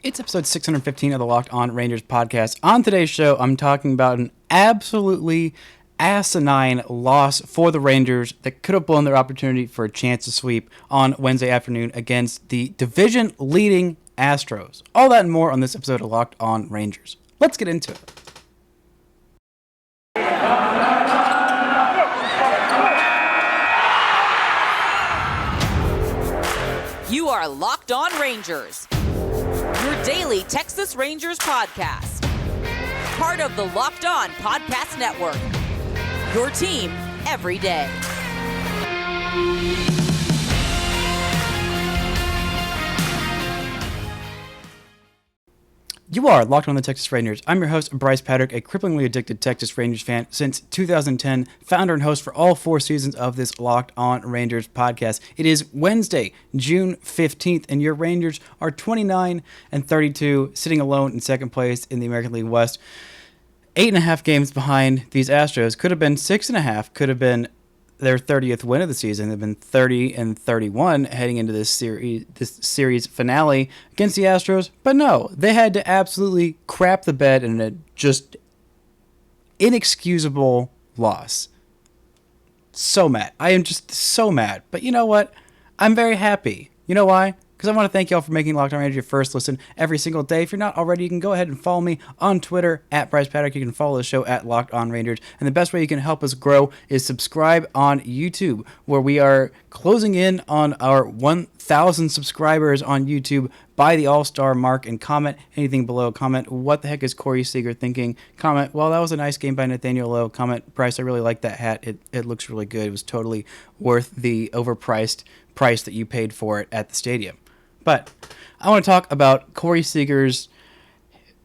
It's episode 615 of the Locked On Rangers podcast. On today's show, I'm talking about an absolutely asinine loss for the Rangers that could have blown their opportunity for a chance to sweep on Wednesday afternoon against the division-leading Astros. All that and more on this episode of Locked On Rangers. Let's get into it. You are Locked On Rangers, your daily Texas Rangers podcast. Part of the Locked On Podcast Network, your team every day. You are Locked On the Texas Rangers. I'm your host, Bryce Patrick, a cripplingly addicted Texas Rangers fan since 2010, founder and host for all 4 seasons of this Locked On Rangers podcast. It is Wednesday, June 15th, and your Rangers are 29-32, sitting alone in second place in the American League West. 8.5 games behind these Astros. Could have been 6.5, could have been their 30th win of the season. They've been 30-31 heading into this series finale against the Astros. But no, they had to absolutely crap the bed in a just inexcusable loss. So mad. I am just so mad. But you know what? I'm very happy. You know why? Because I want to thank y'all for making Locked On Rangers your first listen every single day. If you're not already, you can go ahead and follow me on Twitter at Bryce Patrick. You can follow the show at Locked On Rangers. And the best way you can help us grow is subscribe on YouTube, where we are closing in on our 1,000 subscribers on YouTube by the All-Star mark, and comment anything below. Comment, what the heck is Corey Seager thinking? Comment, well, that was a nice game by Nathaniel Lowe. Comment, Bryce, I really like that hat. It looks really good. It was totally worth the overpriced price that you paid for it at the stadium. But I want to talk about Corey Seager's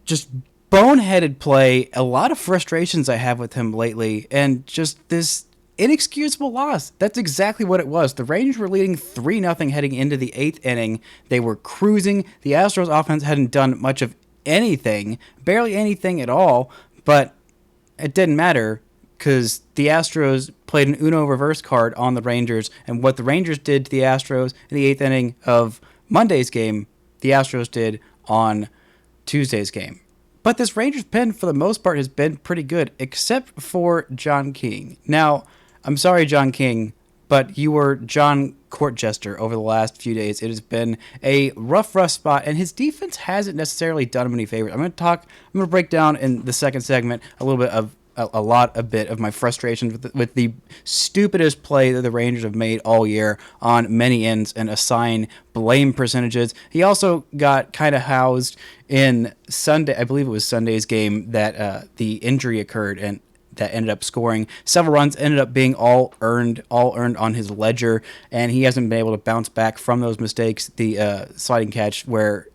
just boneheaded play, a lot of frustrations I have with him lately, and just this inexcusable loss. That's exactly what it was. The Rangers were leading 3-0 heading into the 8th inning. They were cruising. The Astros offense hadn't done much of anything, barely anything at all, but it didn't matter because the Astros played an Uno reverse card on the Rangers, and what the Rangers did to the Astros in the 8th inning of Monday's game, the Astros did on Tuesday's game. But this Rangers pen, for the most part, has been pretty good, except for John King. Now, I'm sorry, John King, but you were John Court Jester over the last few days. It has been a rough spot, and his defense hasn't necessarily done him any favors. I'm going to break down in the second segment a bit of my frustrations with the stupidest play that the Rangers have made all year on many ends and assign blame percentages. He also got kind of housed in Sunday, I believe it was Sunday's game, that the injury occurred and that ended up scoring several runs, ended up being all earned on his ledger, and he hasn't been able to bounce back from those mistakes. The sliding catch where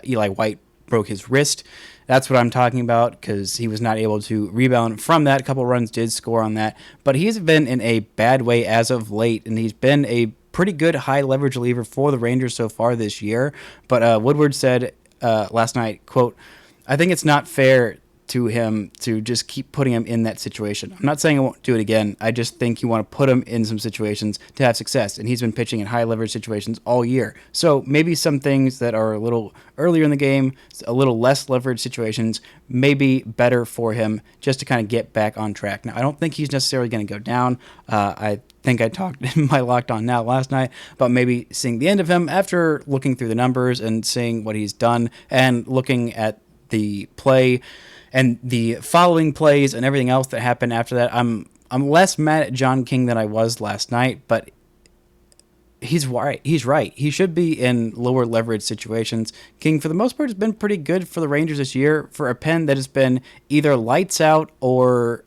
Eli White broke his wrist, that's what I'm talking about, because he was not able to rebound from that. A couple runs did score on that, but he's been in a bad way as of late, and he's been a pretty good high leverage reliever for the Rangers so far this year. But Woodward said last night, quote, "I think it's not fair to him to just keep putting him in that situation. I'm not saying I won't do it again. I just think you want to put him in some situations to have success." And he's been pitching in high leverage situations all year. So maybe some things that are a little earlier in the game, a little less leverage situations, may be better for him just to kind of get back on track. Now, I don't think he's necessarily going to go down. I think I talked in my Locked On Now last night about maybe seeing the end of him after looking through the numbers and seeing what he's done and looking at the play and the following plays and everything else that happened after that. I'm less mad at John King than I was last night, but he's right. He should be in lower leverage situations. King, for the most part, has been pretty good for the Rangers this year for a pen that has been either lights out or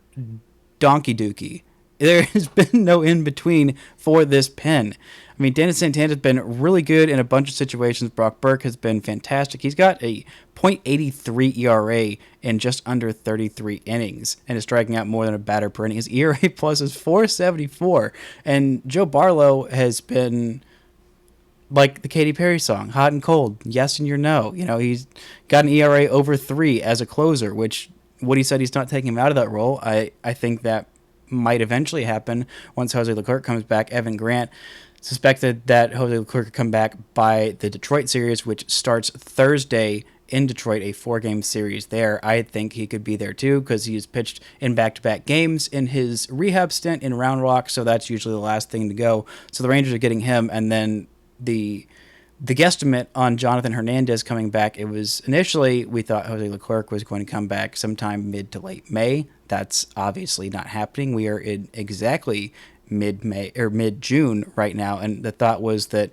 donkey dookie. There has been no in between for this pen. I mean, Dennis Santana's been really good in a bunch of situations. Brock Burke has been fantastic. He's got a .83 ERA in just under 33 innings and is striking out more than a batter per inning. His ERA plus is 4.74. And Joe Barlow has been like the Katy Perry song, hot and cold, yes and your no. You know, he's got an ERA over 3 as a closer, which Woody said he's not taking him out of that role. I think that might eventually happen once Jose Leclerc comes back. Evan Grant suspected that Jose Leclerc could come back by the Detroit series, which starts Thursday in Detroit, a 4-game series there. I think he could be there too because he's pitched in back-to-back games in his rehab stint in Round Rock, so that's usually the last thing to go. So the Rangers are getting him, and then the guesstimate on Jonathan Hernandez coming back, it was initially we thought Jose Leclerc was going to come back sometime mid to late May. That's obviously not happening. We are in exactly mid-May or mid-June right now, and the thought was that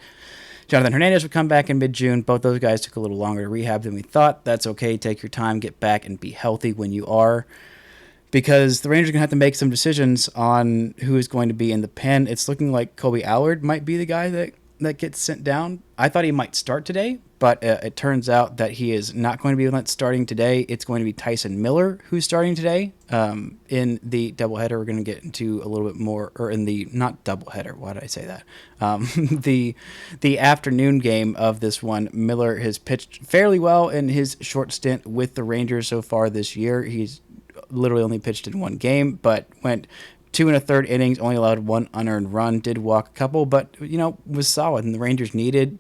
Jonathan Hernandez would come back in mid-June. Both those guys took a little longer to rehab than we thought. That's okay. Take your time, get back, and be healthy when you are, because the Rangers are going to have to make some decisions on who is going to be in the pen. It's looking like Kobe Allard might be the guy that gets sent down. I thought he might start today, but it turns out that he is not going to be the one that's starting today. It's going to be Tyson Miller who's starting today. In the doubleheader, we're going to get into a little bit more, or in the, not doubleheader, why did I say that? The afternoon game of this one, Miller has pitched fairly well in his short stint with the Rangers so far this year. He's literally only pitched in one game, but went 2 1/3 innings, only allowed 1 unearned run, did walk a couple, but, was solid. And the Rangers needed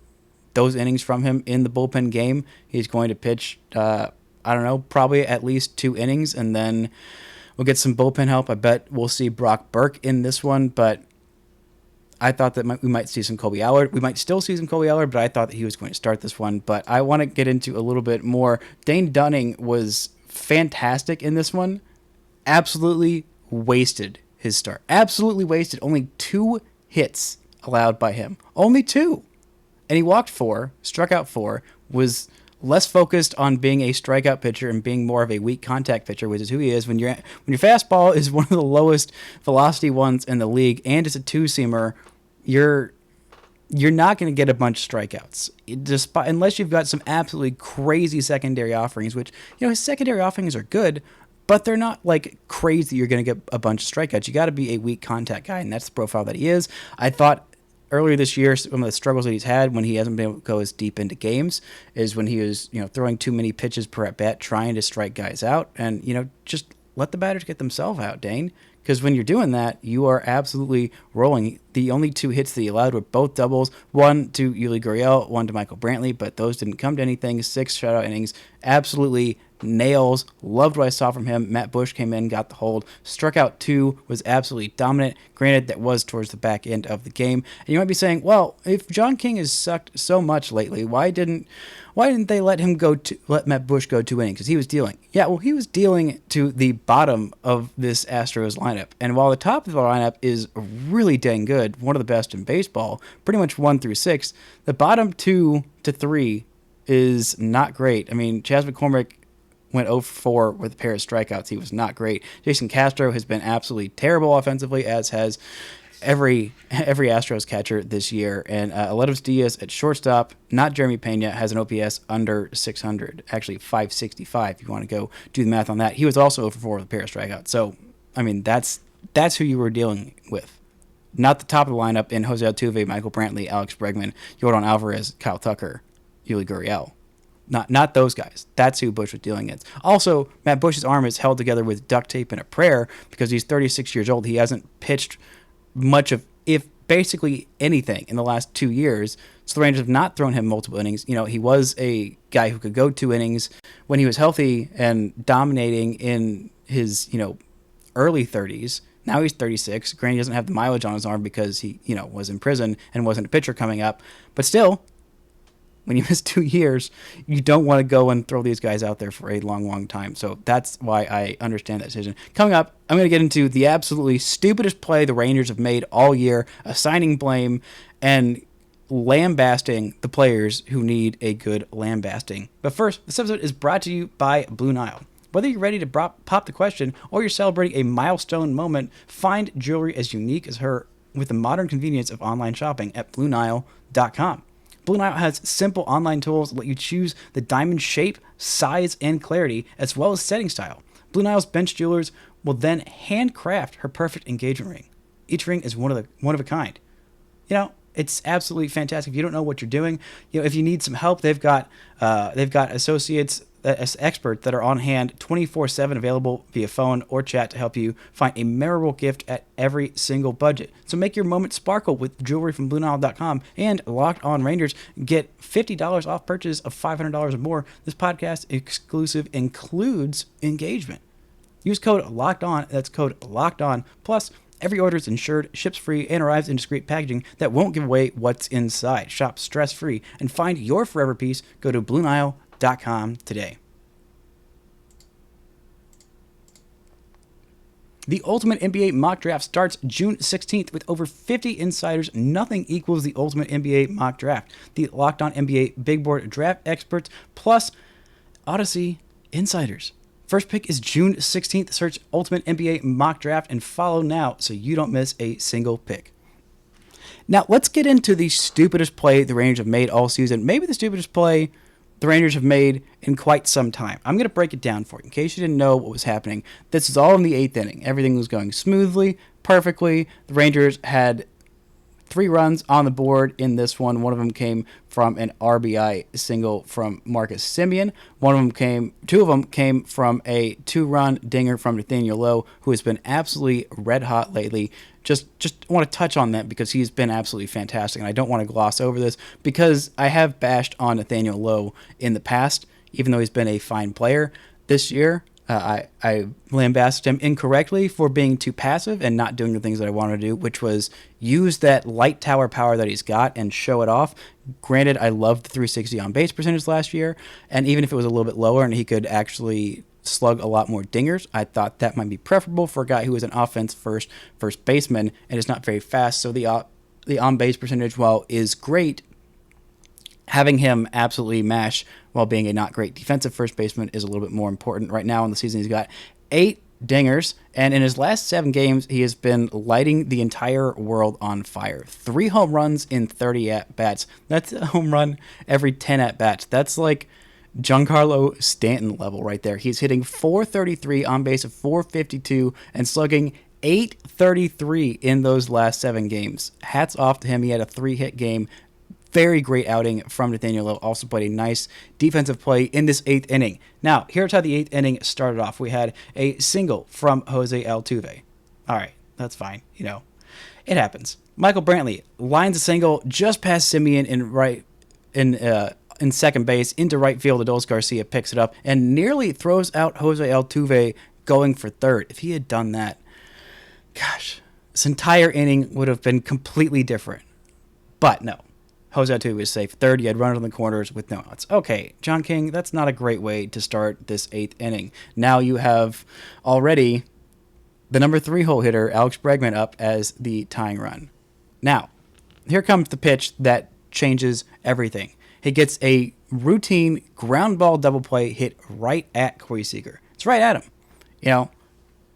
those innings from him in the bullpen game. He's going to pitch, probably at least 2 innings, and then we'll get some bullpen help. I bet we'll see Brock Burke in this one, but I thought that we might see some Kobe Allard. We might still see some Kobe Allard, but I thought that he was going to start this one. But I want to get into a little bit more. Dane Dunning was fantastic in this one. Absolutely wasted his start. Absolutely wasted. Only 2 hits allowed by him. Only 2. And he walked 4, struck out 4, was less focused on being a strikeout pitcher and being more of a weak contact pitcher, which is who he is. When your fastball is one of the lowest velocity ones in the league and it's a 2-seamer, you're not going to get a bunch of strikeouts, unless you've got some absolutely crazy secondary offerings, which, his secondary offerings are good, but they're not like crazy you're going to get a bunch of strikeouts. You got to be a weak contact guy, and that's the profile that he is. I thought earlier this year, some of the struggles that he's had when he hasn't been able to go as deep into games is when he was, throwing too many pitches per at bat, trying to strike guys out, and, just let the batters get themselves out, Dane. Because when you're doing that, you are absolutely rolling. The only 2 hits that he allowed were both doubles, one to Yuli Gurriel, one to Michael Brantley, but those didn't come to anything. 6 shutout innings, absolutely nails. Loved what I saw from him. Matt Bush came in, got the hold. Struck out 2, was absolutely dominant. Granted, that was towards the back end of the game. And you might be saying, well, if John King has sucked so much lately, why didn't they let Matt Bush go 2 innings? Because he was dealing. Yeah, well, he was dealing to the bottom of this Astros lineup. And while the top of the lineup is really dang good, one of the best in baseball, pretty much 1 through 6, the bottom 2 to 3 is not great. I mean, Chas McCormick went 0 for 4 with a pair of strikeouts. He was not great. Jason Castro has been absolutely terrible offensively, as has every Astros catcher this year. And Aledis Diaz at shortstop, not Jeremy Pena, has an OPS under 600. Actually, 565 if you want to go do the math on that. He was also 0 for 4 with a pair of strikeouts. So, I mean, that's who you were dealing with. Not the top of the lineup in Jose Altuve, Michael Brantley, Alex Bregman, Yordan Alvarez, Kyle Tucker, Yuli Gurriel. Not those guys. That's who Bush was dealing against. Also, Matt Bush's arm is held together with duct tape and a prayer because he's 36 years old. He hasn't pitched much of, if basically anything, in the last 2 years. So the Rangers have not thrown him multiple innings. He was a guy who could go 2 innings when he was healthy and dominating in his, early 30s. Now he's 36. Granted, he doesn't have the mileage on his arm because he, was in prison and wasn't a pitcher coming up. But still, when you miss 2 years, you don't want to go and throw these guys out there for a long, long time. So that's why I understand that decision. Coming up, I'm going to get into the absolutely stupidest play the Rangers have made all year, assigning blame and lambasting the players who need a good lambasting. But first, this episode is brought to you by Blue Nile. Whether you're ready to pop the question or you're celebrating a milestone moment, find jewelry as unique as her with the modern convenience of online shopping at BlueNile.com. Blue Nile has simple online tools that let you choose the diamond shape, size, and clarity, as well as setting style. Blue Nile's bench jewelers will then handcraft her perfect engagement ring. Each ring is one of a kind. It's absolutely fantastic. If you don't know what you're doing, if you need some help, they've got associates, experts that are on hand 24/7, available via phone or chat to help you find a memorable gift at every single budget. So make your moment sparkle with jewelry from BlueNile.com, and Locked On Rangers get $50 off purchase of $500 or more. This podcast exclusive includes engagement. Use code Locked On. That's code Locked On. Plus, every order is insured, ships free, and arrives in discreet packaging that won't give away what's inside. Shop stress-free and find your forever piece. Go to BlueNile.com today. The Ultimate NBA Mock Draft starts June 16th with over 50 insiders. Nothing equals the Ultimate NBA Mock Draft. The Locked On NBA Big Board Draft experts plus Odyssey insiders. First pick is June 16th. Search Ultimate NBA Mock Draft and follow now so you don't miss a single pick. Now, let's get into the stupidest play the Rangers have made all season. Maybe the stupidest play the Rangers have made in quite some time. I'm going to break it down for you in case you didn't know what was happening. This is all in the 8th inning. Everything was going smoothly, perfectly. The Rangers had 3 runs on the board in this one. One of them came from an RBI single from Marcus Semien. Two of them came from a 2-run dinger from Nathaniel Lowe, who has been absolutely red hot lately. Just want to touch on that because he's been absolutely fantastic, and I don't want to gloss over this because I have bashed on Nathaniel Lowe in the past, even though he's been a fine player. This year, I lambasted him incorrectly for being too passive and not doing the things that I wanted to do, which was use that light tower power that he's got and show it off. Granted, I loved the 360 on base percentage last year, and even if it was a little bit lower and he could actually slug a lot more dingers, I thought that might be preferable for a guy who is an offense first baseman and is not very fast. So the on base percentage, while is great, having him absolutely mash while being a not great defensive first baseman is a little bit more important. Right now in the season, he's got 8 dingers, and in his last 7 games, he has been lighting the entire world on fire. 3 home runs in 30 at-bats. That's a home run every 10 at-bats. That's like Giancarlo Stanton level right there. He's hitting .433 on base of .452 and slugging .833 in those last 7 games. Hats off to him. He had a 3-hit game. Very great outing from Nathaniel Lowe. Also played a nice defensive play in this 8th inning. Now, here's how the 8th inning started off. We had a single from Jose Altuve. All right, that's fine. It happens. Michael Brantley lines a single just past Semien in second base into right field. Adolis Garcia picks it up and nearly throws out Jose Altuve going for third. If he had done that, gosh, this entire inning would have been completely different. But no. Jose Altuve was safe third. You had runners on the corners with no outs. Okay, John King, that's not a great way to start this 8th inning. Now you have already the number 3 hole hitter, Alex Bregman, up as the tying run. Now, here comes the pitch that changes everything. He gets a routine ground ball double play hit right at Corey Seager. It's right at him.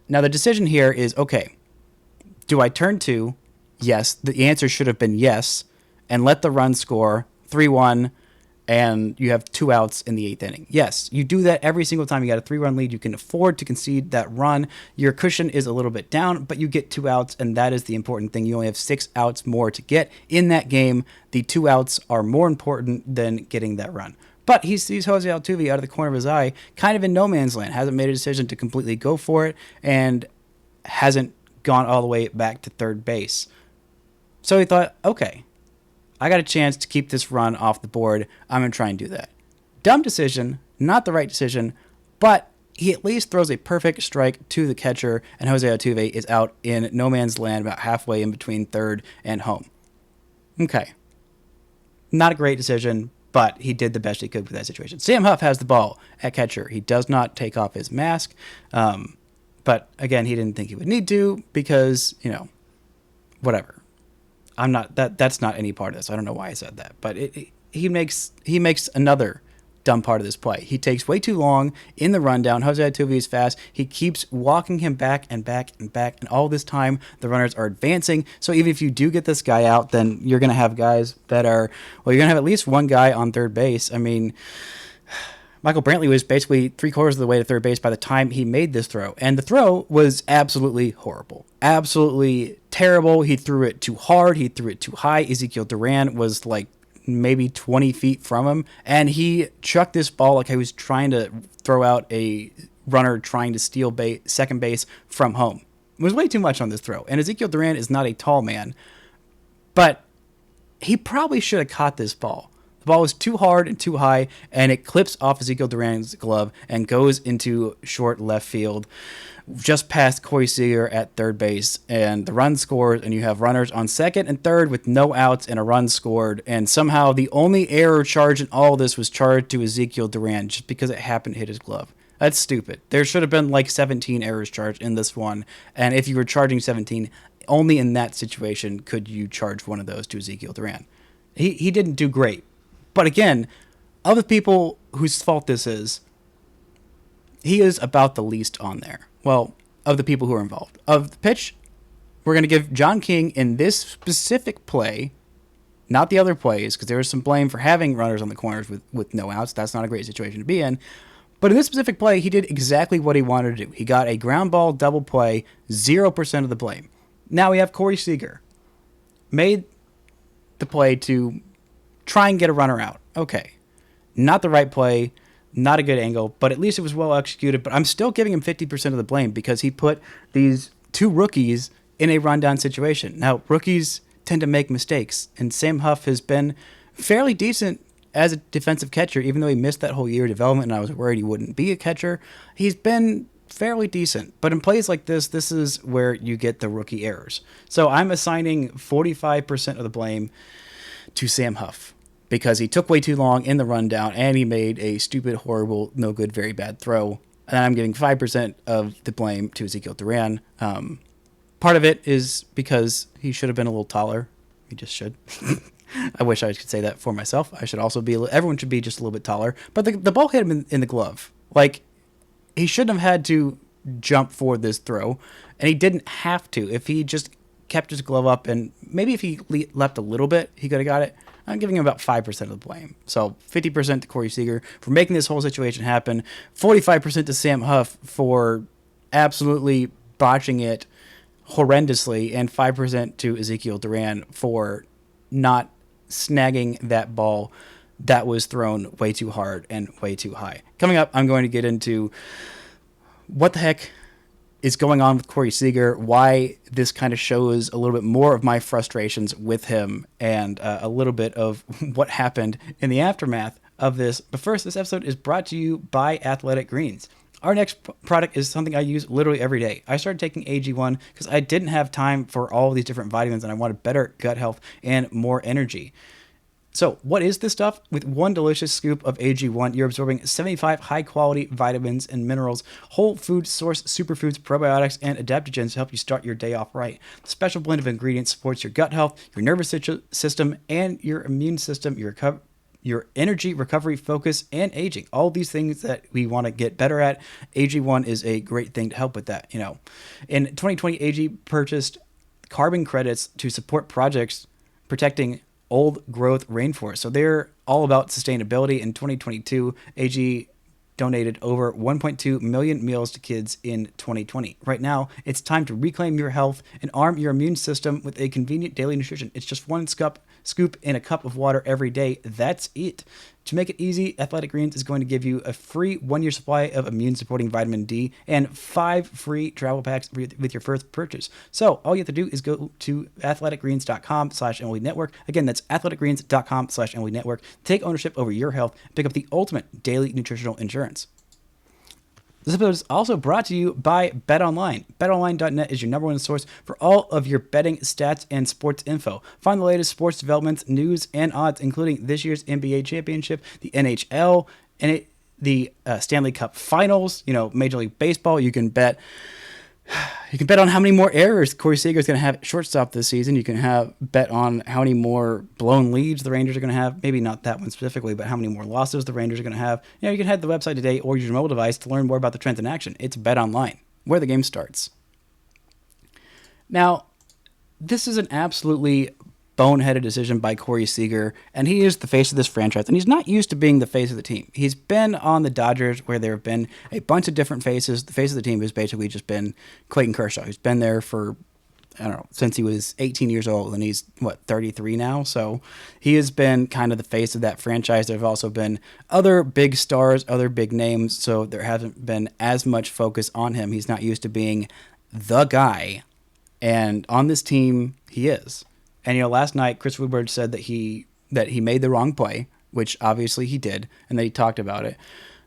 Now the decision here is, okay, do I turn 2? Yes. The answer should have been yes. And let the run score 3-1, and you have 2 outs in the 8th inning. Yes, you do that every single time you got a 3-run lead. You can afford to concede that run. Your cushion is a little bit down, but you get 2 outs, and that is the important thing. You only have 6 outs more to get in that game. The 2 outs are more important than getting that run. But he sees Jose Altuve out of the corner of his eye, kind of in no man's land, hasn't made a decision to completely go for it, and hasn't gone all the way back to third base. So he thought, okay, I got a chance to keep this run off the board. I'm going to try and do that. Dumb decision, not the right decision, but he at least throws a perfect strike to the catcher, and Jose Altuve is out in no man's land about halfway in between third and home. Okay. Not a great decision, but he did the best he could with that situation. Sam Huff has the ball at catcher. He does not take off his mask, but again, he didn't think he would need to because, whatever. That's not any part of this. I don't know why I said that, but he makes another dumb part of this play. He takes way too long in the rundown. Jose Altuve is fast. He keeps walking him back and back and back, and all this time the runners are advancing. So even if you do get this guy out, then you're going to have guys that are, you're going to have at least one guy on third base. I mean, Michael Brantley was basically 3/4 of the way to third base by the time he made this throw. And the throw was absolutely horrible. Absolutely terrible. He threw it too hard. He threw it too high. Ezequiel Duran was like maybe 20 feet from him. And he chucked this ball like he was trying to throw out a runner trying to steal second base from home. It was way too much on this throw. And Ezequiel Duran is not a tall man. But he probably should have caught this ball. The ball was too hard and too high, and it clips off Ezequiel Duran's glove and goes into short left field, just past Corey Seager at third base. And the run scores, and you have runners on second and third with no outs and a run scored. And somehow the only error charged in all of this was charged to Ezequiel Duran just because it happened to hit his glove. That's stupid. There should have been like 17 errors charged in this one. And if you were charging 17, only in that situation could you charge one of those to Ezequiel Duran. He didn't do great. But again, of the people whose fault this is, he is about the least on there. Well, of the people who are involved. Of the pitch, we're going to give John King in this specific play, not the other plays, because there was some blame for having runners on the corners with no outs. That's not a great situation to be in. But in this specific play, he did exactly what he wanted to do. He got a ground ball double play, 0% of the blame. Now we have Corey Seager. Made the play to try and get a runner out. Okay. Not the right play, not a good angle, but at least it was well executed. But I'm still giving him 50% of the blame because he put these two rookies in a rundown situation. Now, rookies tend to make mistakes, and Sam Huff has been fairly decent as a defensive catcher, even though he missed that whole year of development and I was worried he wouldn't be a catcher. He's been fairly decent. But in plays like this is where you get the rookie errors. So I'm assigning 45% of the blame to Sam Huff because he took way too long in the rundown and he made a stupid, horrible, no good, very bad throw. And I'm giving 5% of the blame to Ezequiel Duran. Part of it is because he should have been a little taller. He just should. I wish I could say that for myself. I should also be, everyone should be just a little bit taller. But the ball hit him in the glove. Like, he shouldn't have had to jump for this throw, and he didn't have to. If he just kept his glove up, and maybe if he left a little bit, he could have got it. I'm giving him about 5% of the blame. So 50% to Corey Seager for making this whole situation happen, 45% to Sam Huff for absolutely botching it horrendously, and 5% to Ezequiel Duran for not snagging that ball that was thrown way too hard and way too high. Coming up, I'm going to get into what the heck is going on with Corey Seager, why this kind of shows a little bit more of my frustrations with him, and a little bit of what happened in the aftermath of this. But first, this episode is brought to you by Athletic Greens. Our next product is something I use literally every day. I started taking AG1 because I didn't have time for all of these different vitamins and I wanted better gut health and more energy. So what is this stuff? With one delicious scoop of AG1, you're absorbing 75 high-quality vitamins and minerals, whole food source superfoods, probiotics, and adaptogens to help you start your day off right. The special blend of ingredients supports your gut health, your nervous system, and your immune system, your energy, recovery, focus, and aging. All these things that we want to get better at. AG1 is a great thing to help with that. In 2020, AG purchased carbon credits to support projects protecting old growth rainforest. So they're all about sustainability. In 2022, AG donated over 1.2 million meals to kids in 2020. Right now, it's time to reclaim your health and arm your immune system with a convenient daily nutrition. It's just one scoop in a cup of water every day. That's it. To make it easy, Athletic Greens is going to give you a free 1-year supply of immune-supporting vitamin D and 5 free travel packs with your first purchase. So all you have to do is go to athleticgreens.com/MLB-network. Again, that's athleticgreens.com/MLB-network. Take ownership over your health and pick up the ultimate daily nutritional insurance. This episode is also brought to you by BetOnline. BetOnline.net is your number one source for all of your betting stats and sports info. Find the latest sports developments, news, and odds, including this year's NBA championship, the NHL, and the Stanley Cup Finals. Major League Baseball. You can bet on how many more errors Corey Seager is going to have at shortstop this season. You can bet on how many more blown leads the Rangers are going to have. Maybe not that one specifically, but how many more losses the Rangers are going to have. You can head to the website today or use your mobile device to learn more about the trends in action. It's BetOnline, where the game starts. Now, this is an absolutely boneheaded decision by Corey Seager, and he is the face of this franchise, and he's not used to being the face of the team. He's been on the Dodgers where there have been a bunch of different faces. The face of the team has basically just been Clayton Kershaw, who's been there for, I don't know, since he was 18 years old, and he's, 33 now? So he has been kind of the face of that franchise. There have also been other big stars, other big names, so there hasn't been as much focus on him. He's not used to being the guy, and on this team, he is. And, last night, Chris Woodward said that he made the wrong play, which obviously he did, and that he talked about it.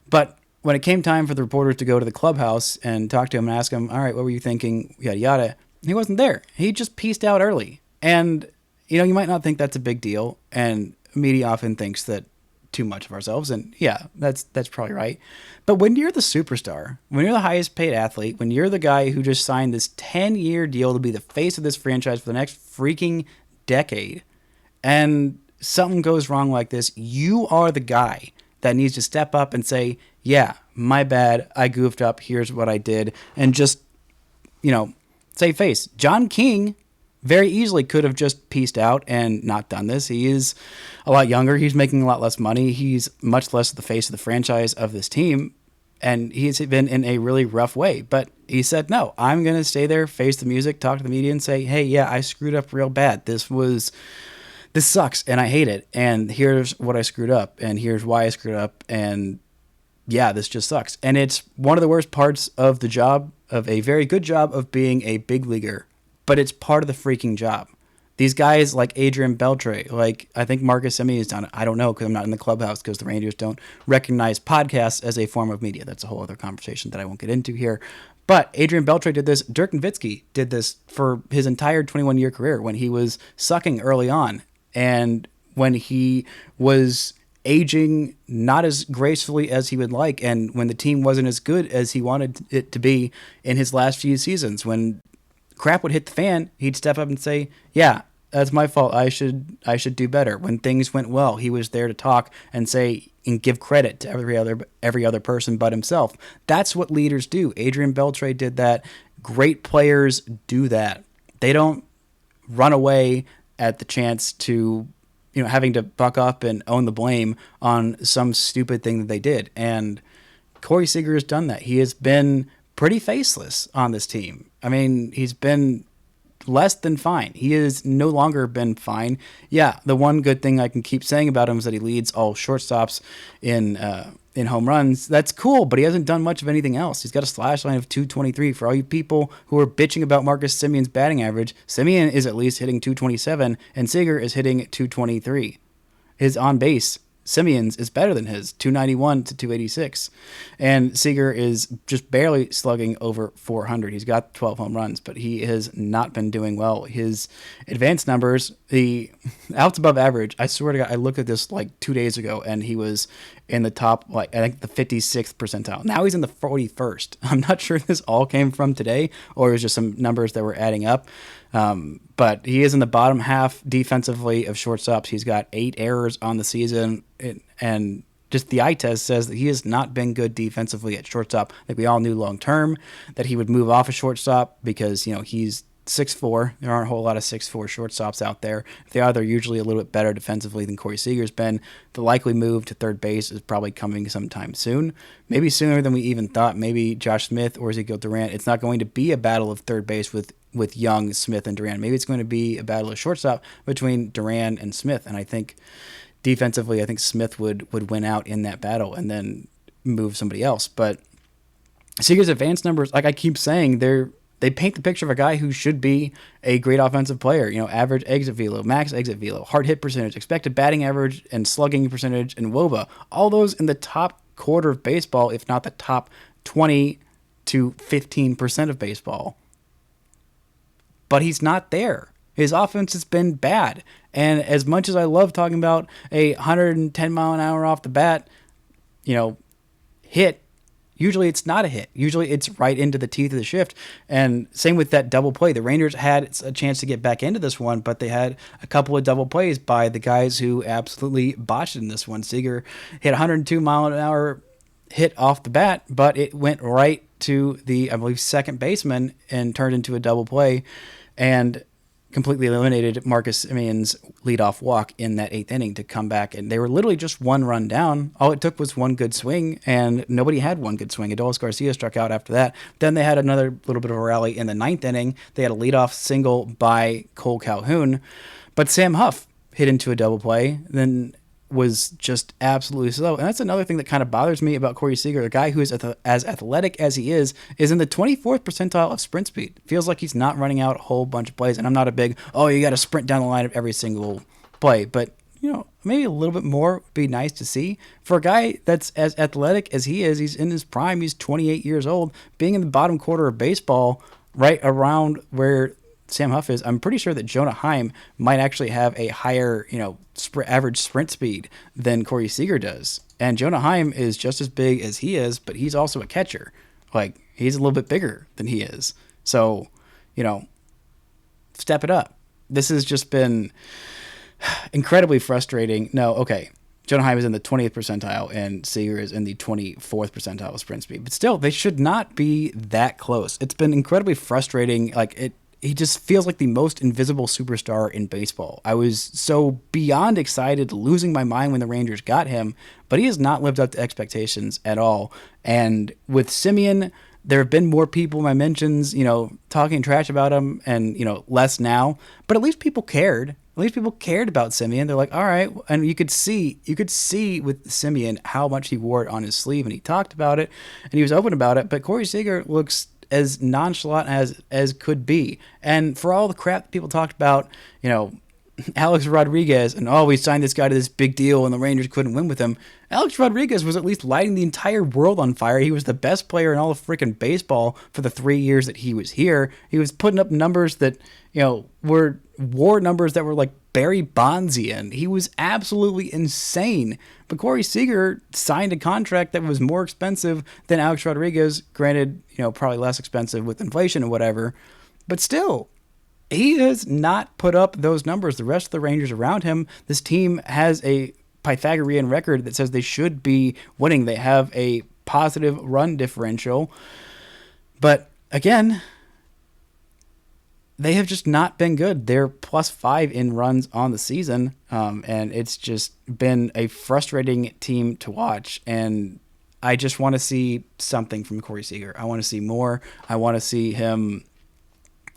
But when it came time for the reporters to go to the clubhouse and talk to him and ask him, all right, what were you thinking, yada, yada, he wasn't there. He just pieced out early. And, you might not think that's a big deal, and media often thinks that too much of ourselves, and yeah, that's probably right. But when you're the superstar, when you're the highest paid athlete, when you're the guy who just signed this 10-year deal to be the face of this franchise for the next freaking decade, and something goes wrong like this, you are the guy that needs to step up and say, yeah, my bad, I goofed up, here's what I did, and just, save face. John King very easily could have just pieced out and not done this. He is a lot younger, he's making a lot less money, he's much less the face of the franchise of this team, and he's been in a really rough way. But he said, no, I'm going to stay there, face the music, talk to the media, and say, hey, yeah, I screwed up real bad. This sucks, and I hate it, and here's what I screwed up, and here's why I screwed up, and yeah, this just sucks. And it's one of the worst parts of the job, of a very good job of being a big leaguer, but it's part of the freaking job. These guys like Adrian Beltre, like I think Marcus Semien has done it. I don't know because I'm not in the clubhouse because the Rangers don't recognize podcasts as a form of media. That's a whole other conversation that I won't get into here. But Adrian Beltre did this. Dirk Nowitzki did this for his entire 21-year career when he was sucking early on and when he was aging not as gracefully as he would like, and when the team wasn't as good as he wanted it to be in his last few seasons. When crap would hit the fan, he'd step up and say, yeah, that's my fault. I should do better. When things went well, he was there to talk and say and give credit to every other person but himself. That's what leaders do. Adrian Beltre did that. Great players do that. They don't run away at the chance to, having to buck up and own the blame on some stupid thing that they did. And Corey Seager has done that. He has been pretty faceless on this team. I mean, he's been less than fine. He has no longer been fine. Yeah, the one good thing I can keep saying about him is that he leads all shortstops in home runs. That's cool, but he hasn't done much of anything else. He's got a slash line of 223. For all you people who are bitching about Marcus Semien's batting average, Semien is at least hitting 227, and Seager is hitting 223. His on base, Semien's, is better than his, 291 to 286. And Seager is just barely slugging over 400. He's got 12 home runs, but he has not been doing well. His advanced numbers, the outs above average, I swear to God, I looked at this like 2 days ago, and he was in the top, I think the 56th percentile. Now he's in the 41st. I'm not sure if this all came from today, or it was just some numbers that were adding up. But he is in the bottom half defensively of shortstops. He's got 8 errors on the season, and just the eye test says that he has not been good defensively at shortstop. I think we all knew long term that he would move off a shortstop because, he's 6'4". There aren't a whole lot of 6'4" shortstops out there. If they are, they're usually a little bit better defensively than Corey Seager's been. The likely move to third base is probably coming sometime soon. Maybe sooner than we even thought. Maybe Josh Smith or Ezequiel Duran. It's not going to be a battle of third base with Young, Smith, and Duran. Maybe it's going to be a battle of shortstop between Duran and Smith. And I think defensively, Smith would win out in that battle and then move somebody else. But Seager's advanced numbers, like I keep saying, they paint the picture of a guy who should be a great offensive player. Average exit velo, max exit velo, hard hit percentage, expected batting average, and slugging percentage, and WOBA. All those in the top quarter of baseball, if not the top 20 to 15% of baseball. But he's not there. His offense has been bad. And as much as I love talking about a 110 mile an hour off the bat, hit, usually it's not a hit. Usually it's right into the teeth of the shift. And same with that double play. The Rangers had a chance to get back into this one, but they had a couple of double plays by the guys who absolutely botched in this one. Seager hit 102 mile an hour hit off the bat, but it went right to the, I believe, second baseman and turned into a double play. And completely eliminated Marcus Simeon's leadoff walk in that 8th inning to come back. And they were literally just 1 run down. All it took was one good swing, and nobody had one good swing. Adolis Garcia struck out after that. Then they had another little bit of a rally in the 9th inning. They had a leadoff single by Cole Calhoun. But Sam Huff hit into a double play, then was just absolutely slow. And that's another thing that kind of bothers me about Corey Seager. A guy who is as athletic as he is in the 24th percentile of sprint speed. Feels like he's not running out a whole bunch of plays. And I'm not a big, you got to sprint down the line of every single play. But, maybe a little bit more would be nice to see. For a guy that's as athletic as he is, he's in his prime, he's 28 years old, being in the bottom quarter of baseball, right around where Sam Huff is. I'm pretty sure that Jonah Heim might actually have a higher, average sprint speed than Corey Seager does. And Jonah Heim is just as big as he is, but he's also a catcher. Like, he's a little bit bigger than he is. So, step it up. This has just been incredibly frustrating. Jonah Heim is in the 20th percentile and Seager is in the 24th percentile of sprint speed. But still, they should not be that close. It's been incredibly frustrating. He just feels like the most invisible superstar in baseball. I was so beyond excited, losing my mind when the Rangers got him, but he has not lived up to expectations at all. And with Semien, there have been more people in my mentions, talking trash about him, and, less now. But at least people cared. At least people cared about Semien. They're like, all right. And you could see with Semien how much he wore it on his sleeve, and he talked about it, and he was open about it. But Corey Seager looks as nonchalant as could be. And for all the crap that people talked about, Alex Rodriguez, and we signed this guy to this big deal and the Rangers couldn't win with him. Alex Rodriguez was at least lighting the entire world on fire. He was the best player in all of freaking baseball for the 3 years that he was here. He was putting up numbers that, were WAR numbers that were like Barry Bonds-ian. He was absolutely insane. But Corey Seager signed a contract that was more expensive than Alex Rodriguez. Granted, probably less expensive with inflation and whatever. But still, he has not put up those numbers. The rest of the Rangers around him, this team has a Pythagorean record that says they should be winning. They have a positive run differential. But again, they have just not been good. They're +5 in runs on the season, and it's just been a frustrating team to watch. And I just want to see something from Corey Seager. I want to see more. I want to see him,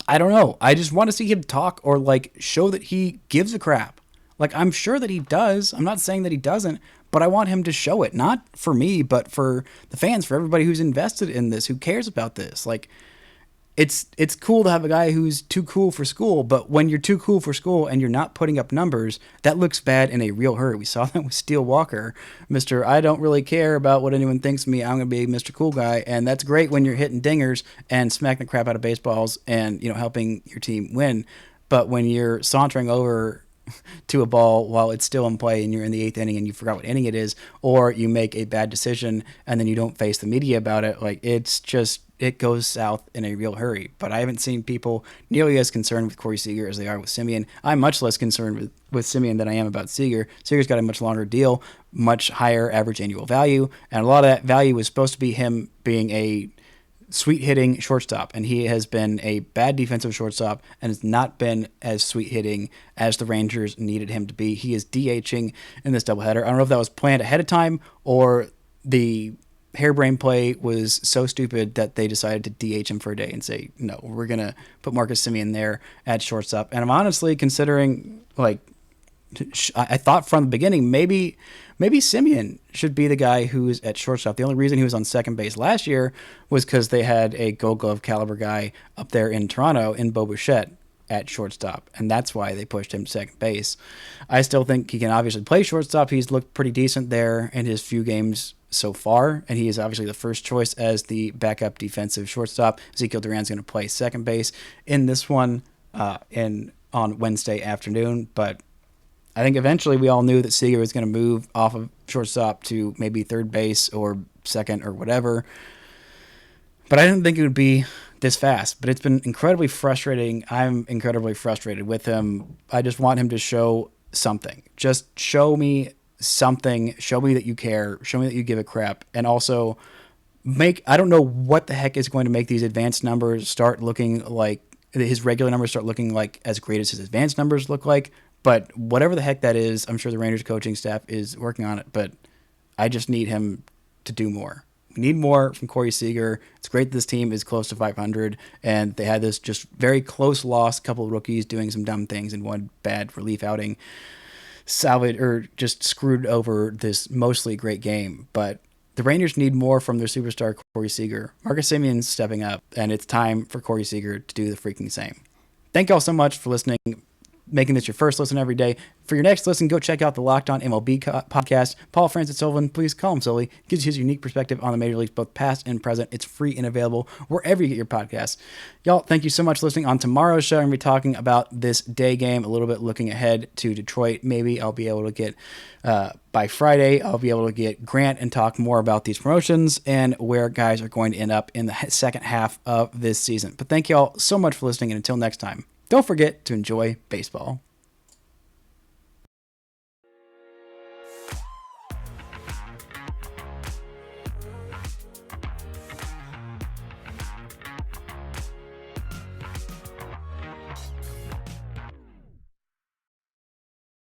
I don't know. I just want to see him talk or show that he gives a crap. I'm sure that he does. I'm not saying that he doesn't, but I want him to show it. Not for me, but for the fans, for everybody who's invested in this, who cares about this. It's cool to have a guy who's too cool for school, but when you're too cool for school and you're not putting up numbers, that looks bad in a real hurry. We saw that with Steele Walker, Mr. I don't really care about what anyone thinks of me. I'm going to be Mr. Cool Guy, and that's great when you're hitting dingers and smacking the crap out of baseballs and helping your team win. But when you're sauntering over to a ball while it's still in play and you're in the 8th inning and you forgot what inning it is, or you make a bad decision and then you don't face the media about it, it goes south in a real hurry. But I haven't seen people nearly as concerned with Corey Seager as they are with Semien. I'm much less concerned with Semien than I am about Seager. Seager's got a much longer deal, much higher average annual value, and a lot of that value was supposed to be him being a sweet hitting shortstop, and he has been a bad defensive shortstop and has not been as sweet hitting as the Rangers needed him to be. He is DHing in this doubleheader. I don't know if that was planned ahead of time or the harebrained play was so stupid that they decided to DH him for a day and say, no, we're going to put Marcus Semien there at shortstop. And I'm honestly considering, I thought from the beginning, maybe Semien should be the guy who's at shortstop. The only reason he was on second base last year was because they had a Gold Glove caliber guy up there in Toronto in Bo Bichette at shortstop, and that's why they pushed him to second base. I still think he can obviously play shortstop. He's looked pretty decent there in his few games so far, and he is obviously the first choice as the backup defensive shortstop. Ezequiel Duran's going to play second base in this one on Wednesday afternoon, but I think eventually we all knew that Seager was going to move off of shortstop to maybe third base or second or whatever. But I didn't think it would be this fast. But it's been incredibly frustrating. I'm incredibly frustrated with him. I just want him to show something. Just show me something. Show me that you care. Show me that you give a crap. And also I don't know what the heck is going to make these advanced numbers start looking like his regular numbers start looking like as great as his advanced numbers look like. But whatever the heck that is, I'm sure the Rangers coaching staff is working on it. But I just need him to do more. We need more from Corey Seager. It's great that this team is close to 500, and they had this just very close loss, couple of rookies doing some dumb things in one bad relief outing, just screwed over this mostly great game. But the Rangers need more from their superstar Corey Seager. Marcus Semion's stepping up, and it's time for Corey Seager to do the freaking same. Thank you all so much for listening, making this your first listen every day. For your next listen, go check out the Locked On MLB podcast. Paul Francis Sullivan, please call him Sully, gives you his unique perspective on the major leagues, both past and present. It's free and available wherever you get your podcasts. Y'all, thank you so much for listening. On tomorrow's show, I'm going to be talking about this day game, a little bit looking ahead to Detroit. Maybe I'll be able to get, by Friday, I'll be able to get Grant and talk more about these promotions and where guys are going to end up in the second half of this season. But thank you all so much for listening, and until next time, don't forget to enjoy baseball.